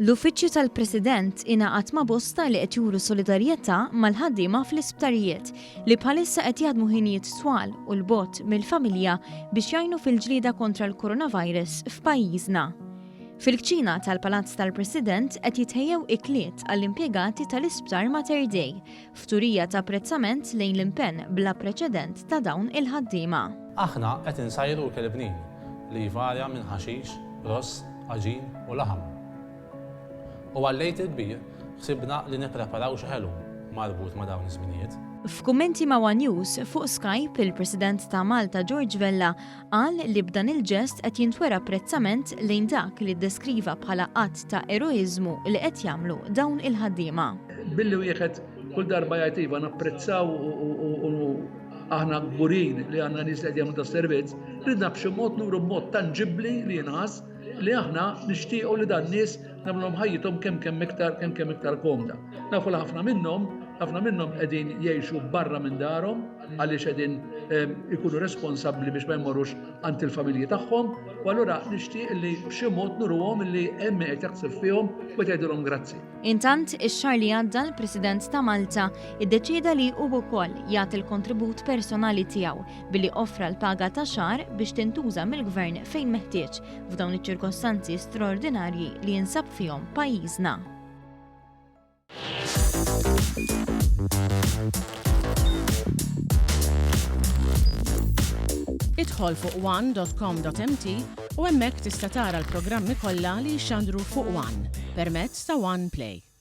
L-Uffiċċju tal-President ingħaqad ma' bosta li qed juru solidarjetà mal-ħaddiema fl-isptarijiet li bħalissa qed jaħdmu ħinijiet twal u l-bogħod mill-familja biex jgħinu fil-ġlieda kontra l-coronavirus f'pajjiżna. Fil-Kċina tal-Palazz Tal-President qed jitħejjew ikliet għall-impjegati tal-Isptar Mater Dei f'turija ta' apprezzament lejn l-impenn bla preċedent ta' dawn il-ħaddiema. Aħna qed insajru l-kelbnin li jvarja minn ħaxix, ross, aġin u laħam. U għall-Għid il-Kbir ħsibna li nippreparaw xi ħelu marbut ma' dawn iż-żminijiet. F'kummenti ma' One News fuq Skype, il-President ta' Malta George Vella qal li b'dan il-ġest qed jintwera apprezzament lejn dak li ddeskriva bħala qatt ta' eroiżmu li qed jagħmlu dawn il-ħaddiema. Billi wieħed kull darba jgħid iva napprezzaw u aħna gburin li għandna nies li qed jagħmlu tas-servizz, ridna b'xi mod nuru b'mod tanġibbli li jinħass li aħna nixtiequ li dan nies nagħmluhom ħajjithom kemm iktar komda. Nafu li ħafna minnhom qegħdin jgħixu barra minn darhom għaliex qegħdin ikunu responsabbli biex ma jmorrux għand il-familji tagħhom, u allura nixtieq li b'xi mod nurruhom li hemm qed jaħseb fihom u tgħidulhom grazzi. Intant ix-xahar li għadda l-President ta' Malta iddeċieda li hu wkoll jagħti l-kontribut personali tiegħu billi offra l-paga ta' xahar biex tintuża mill-Gvern fejn meħtieġ f'dawn iċ-ċirkostanzi straordinarji li jinsab fihom pajjiżna. Idħol fuq one.com.mt u hemmhekk tista' tara l-programmi kollha li jxandru fuq One permezz ta' One Play.